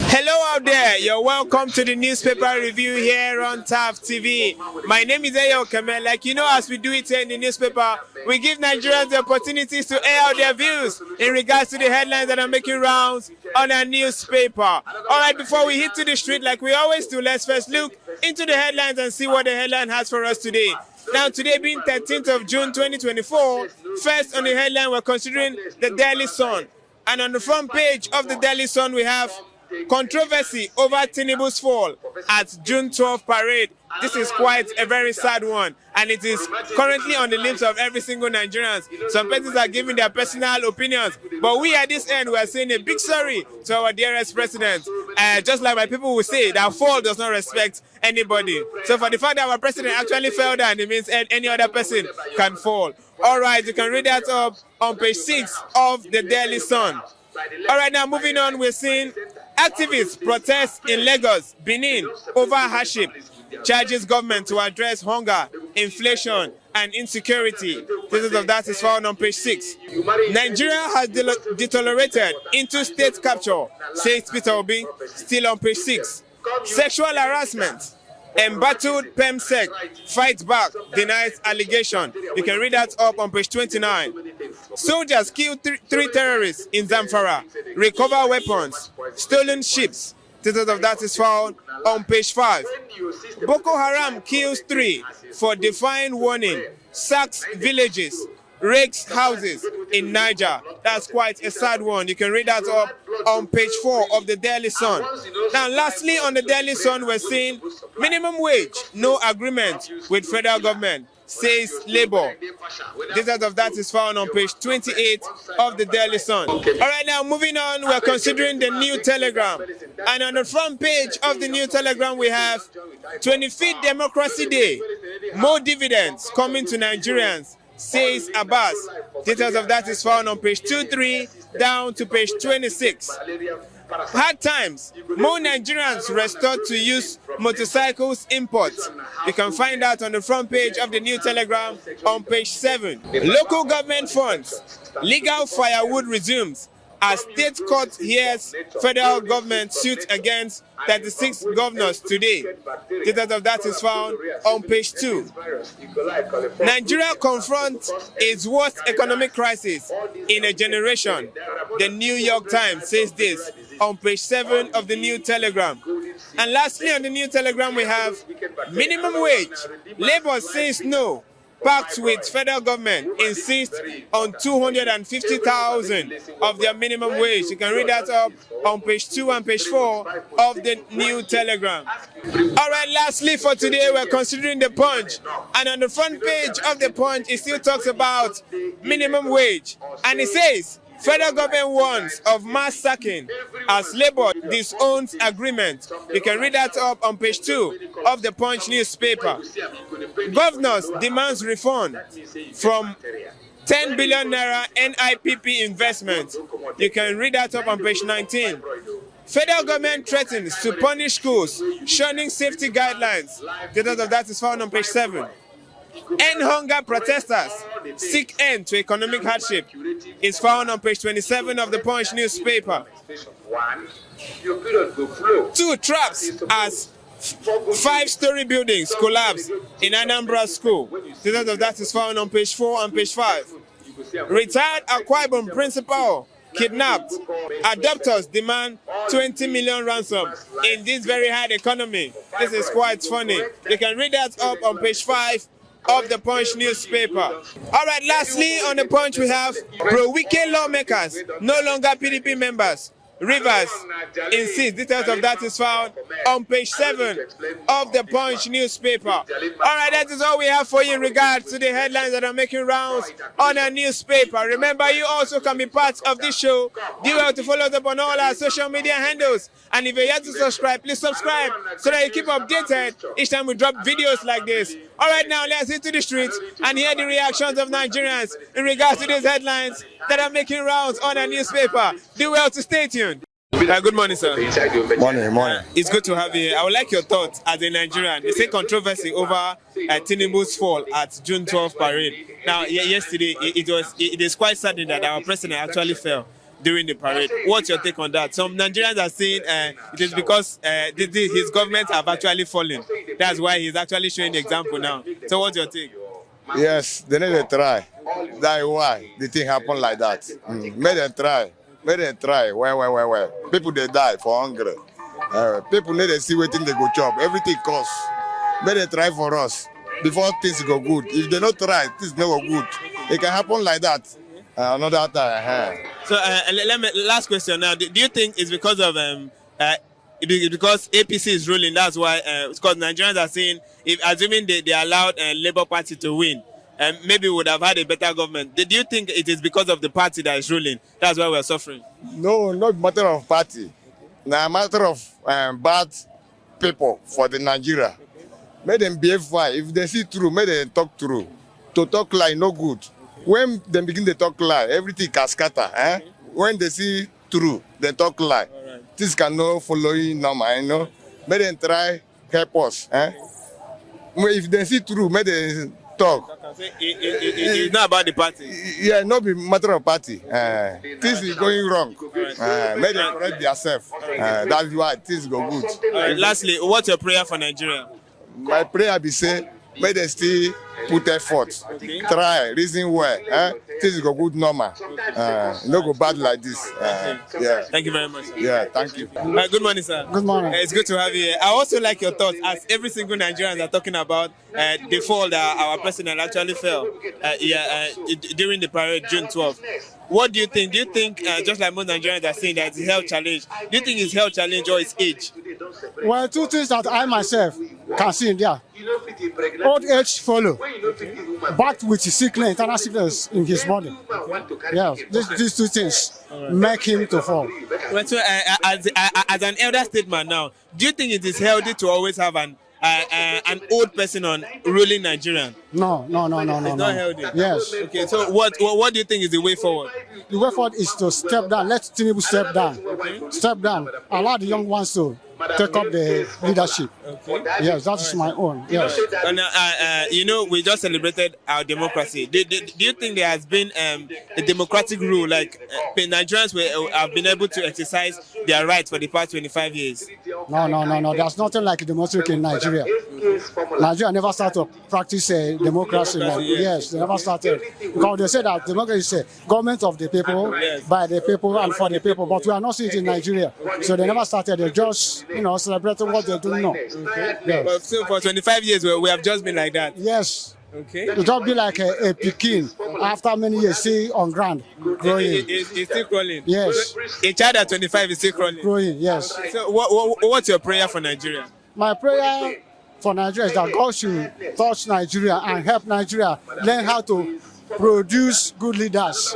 Hello out there, you're welcome to the newspaper review here on TAF TV. My name is Ayo Kamel. Like you know, as we do it here in the newspaper, we give Nigerians the opportunities to air out their views in regards to the headlines that are making rounds on our newspaper. Alright, before we hit to the street like we always do, let's first look into the headlines and see what the headline has for us today. Now, today being 13th of June 2024, first on the headline we're considering the Daily Sun. And on the front page of the Daily Sun we have controversy over Tinubu'S fall at June 12 parade. This is quite a very sad one, and it is currently on the lips of every single Nigerian. Some persons are giving their personal opinions, but we at this end we are saying a big sorry to our dearest president. Just like my people will say, that fall does not respect anybody. So for the fact that our president actually fell down, it means any other person can fall. All right, you can read that up on page 6 of the Daily Sun. All right, now moving on, we're seeing activists protest in Lagos, Benin over hardship, charges government to address hunger, inflation, and insecurity. Details of that is found on page 6. Nigeria has deteriorated into state capture, says Peter Obi, still on page 6. Sexual harassment. Embattled PEMSEC fights back, denies allegation. You can read that up on page 29. Soldiers kill three terrorists in Zamfara, recover weapons, stolen ships. Details of that is found on page 5. Boko Haram kills 3 for defying warning, sacks villages, rakes houses in Niger. That's quite a sad one. You can read that up on page 4 of the Daily Sun. Now, lastly, on the Daily Sun, we're seeing minimum wage, no agreement with federal government, says Labour. Details of that is found on page 28 of the Daily Sun. All right, now moving on, we're considering the New Telegram. And on the front page of the New Telegram, we have 25th Democracy Day, more dividends coming to Nigerians, says Abbas. Details of that is found on page 23 down to page 26. Hard times, more Nigerians restored to use motorcycles imports. You can find out on the front page of the New Telegram on page 7. Local government funds, legal firewood resumes as state court hears federal government suit against 36 governors today. Details of that is found on page 2. Nigeria confronts its worst economic crisis in a generation. The New York Times says this on page 7 of the New Telegram. And lastly, on the New Telegram, we have minimum wage. Labour says no. Pact with federal government insists on 250,000 of their minimum wage. You can read that up on page 2 and page 4 of the New Telegram. All right, lastly for today, we're considering the Punch. And on the front page of the Punch, it still talks about minimum wage. And it says, federal government warns of mass sacking as Labour disowns agreement. You can read that up on page 2 of the Punch newspaper. Governors demands refund from 10 billion naira NIPP investment. You can read that up on page 19. Federal government threatens to punish schools shunning safety guidelines. Details of that is found on page 7. End hunger protesters seek end to economic hardship is found on page 27 of the Punch newspaper. 2 traps as 5-story buildings collapse in Anambra school. Details of that is found on page 4 and page 5. Retired Akwa Ibom principal kidnapped. Adopters demand 20 million ransom in this very hard economy. This is quite funny. You can read that up on page 5 of the Punch newspaper. All right, lastly on the Punch we have pro-Wike lawmakers, no longer PDP members. Rivers insists. Details of that is found on page 7 of the Punch newspaper. All right, that is all we have for you in regards to the headlines that are making rounds on our newspaper. Remember, you also can be part of this show. Do well to follow us up on all our social media handles. And if you're yet to subscribe, please subscribe so that you keep updated each time we drop videos like this. All right, now let's hit to the streets and hear the reactions of Nigerians in regards to these headlines that are making rounds on our newspaper. Do well to stay tuned. Good morning, sir. Morning. It's good to have you here. I would like your thoughts as a Nigerian. They say controversy over Tinubu'S fall at June 12 parade. Now, yesterday, it is quite sudden that our president actually fell. during the parade. What's your take on that? Some Nigerians are saying it is because his government have actually fallen. That's why he's actually showing the example now. So what's your take? Yes, they need to try. That's why the thing happened like that. Make them try. Make them try. Well. People they die for hunger. People need to see what thing they go chop. Everything costs. Make them try for us before things go good. If they don't try, things never good. It can happen like that. Another time. So last question now. Do you think it's because of because APC is ruling? That's why because Nigerians are saying, if assuming they allowed Labour Party to win, maybe we would have had a better government. Do you think it is because of the party that is ruling? That's why we're suffering. No, not matter of party. Now matter of bad people for the Nigeria. Make them behave fine. If they see true, make them talk true. To talk lie, no good. When they begin to talk lie, everything can scatter. When they see true, they talk lie. Right. This cannot follow you normal, you know. Make them try help us. If they see true, make them talk. It's not about the party. Yeah, not be matter of party. Things is going wrong. Make them correct themselves. That's why things go good. Lastly, what's your prayer for Nigeria? My prayer be say, make them still put effort, try, reason well. Things go good normal. No go bad like this. Yeah. Thank you very much, sir. Yeah, thank you. Good morning, sir. Good morning. It's good to have you here. I also like your thoughts, as every single Nigerian are talking about the fall that our president actually fell during the parade, June 12th. What do you think? Do you think, just like most Nigerians are saying, that it's a health challenge, do you think it's health challenge or it's age? Well, two things that I myself can see in there. Old age follow, but with sickness, internal sickness in his body. Yes, these two things make him to fall. Well, so, as an elder statesman now, do you think it is healthy to always have an old person on ruling Nigeria? No. It's not healthy. Yes. Okay, so what do you think is the way forward? The way forward is to step down. Let Tinubu step down. Okay. Step down. Allow the young ones to take up the leadership. Okay. Yes, that's my own. Yes. And we just celebrated our democracy. Do you think there has been a democratic rule, like Nigerians have been able to exercise their rights for the past 25 years? No. There's nothing like democracy in Nigeria. Nigeria never started to practice democracy. Yes, they never started. Because they say that democracy is a government of the people, by the people, and for the people. But we are not seeing it in Nigeria. So they never started. They just celebrating what they do now. Okay. Yes. But so for 25 years, we have just been like that. Yes. Okay. It just be like a Pekin after many years, see on ground growing. It's still crawling. Yes. A child at 25 is still crawling. Growing. Yes. So what's your prayer for Nigeria? My prayer for Nigeria is that God should touch Nigeria and help Nigeria learn how to produce good leaders.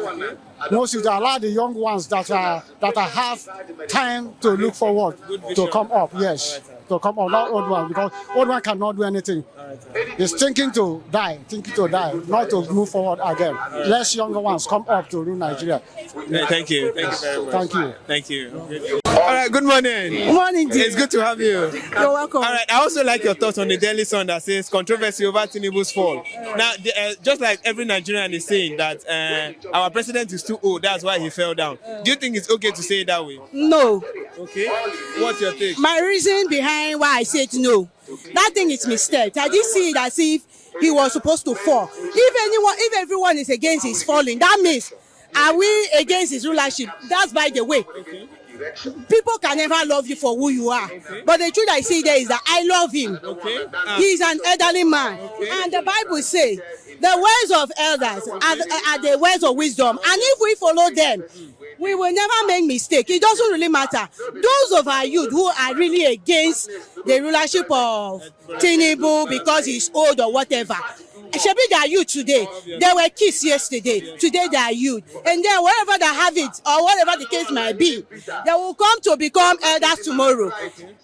Most of allow the young ones that have time to look forward to come up. Yes, to come up, not old one, because old one cannot do anything. He's thinking to die, not to move forward again. Less younger ones come up to rule Nigeria. Thank you very much. Thank you. Thank you. All right, good morning. Good morning, dear. It's good to have you. You're welcome. All right, I also like your thoughts on the Daily Sun that says controversy over Tinubu's fall. Now, just like every Nigerian is saying that our president is too old, that's why he fell down. Do you think it's okay to say it that way? No. Okay. What's your take? My reason behind why I said no, that thing is mistake. I did see it as if he was supposed to fall. If everyone is against his falling, that means are we against his rulership? That's by the way. Okay. People can never love you for who you are. Okay. But the truth I see there is that I love him. Okay. He's an elderly man. Okay. And the Bible says the words of elders are the words of wisdom. And if we follow them, we will never make mistake. It doesn't really matter. Those of our youth who are really against the rulership of Tinubu because he's old or whatever, Shebi they are youth today. They were kids yesterday. Today they are youth. And then wherever they have it, or whatever the case might be, they will come to become elders tomorrow.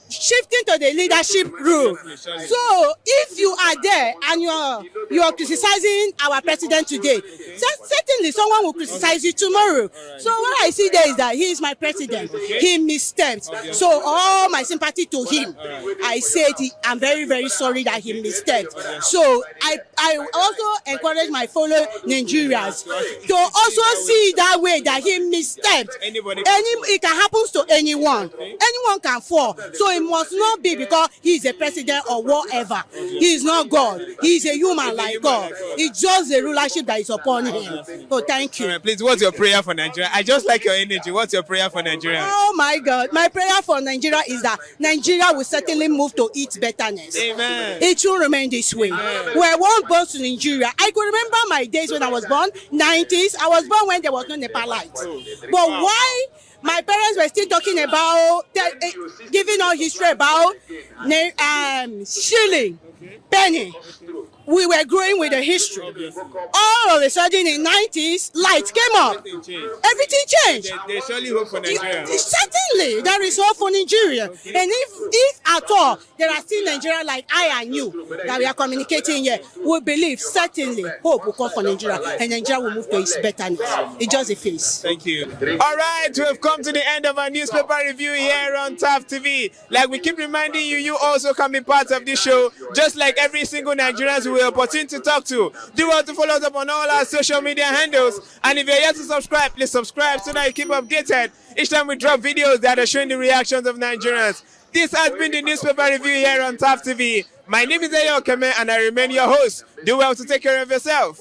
Shifting to the leadership rule. So if you are there and you are criticizing our president today, certainly someone will criticize you tomorrow. So what I see there is that he is my president. He misstepped. So all my sympathy to him. I said I'm very, very sorry that he misstepped. So I I also encourage my fellow Nigerians to also see that way that he misstepped. It can happen to anyone. Anyone can fall. So it must not be because he is a president or whatever. He is not God. He is a human like God. It's just the rulership that is upon him. So thank you. Right, please, what's your prayer for Nigeria? I just like your energy. What's your prayer for Nigeria? Oh my God. My prayer for Nigeria is that Nigeria will certainly move to its betterness. Amen. It will remain this way. We're one born to Nigeria. I could remember my days when I was born, 90s. I was born when there was no Nepal lights. But why my parents were still talking about, giving us history about shilling, penny. We were growing with the history. All of a sudden in 90s, lights came up. Everything changed. There's surely hope for Nigeria. Certainly, there is hope for Nigeria. And if at all there are still Nigeria like I and you that we are communicating here, we believe certainly hope will come for Nigeria and Nigeria will move to its betterness. It's just a phase. Thank you. All right, we've come to the end of our newspaper review here on TAF TV. Like we keep reminding you, you also can be part of this show, just like every single Nigerian we will opportunity to talk to. Do well to follow us up on all our social media handles. And if you're yet to subscribe, please subscribe so that you keep updated each time we drop videos that are showing the reactions of Nigerians. This has been the newspaper review here on TAF TV. My name is Okeme and I remain your host. Do well to take care of yourself.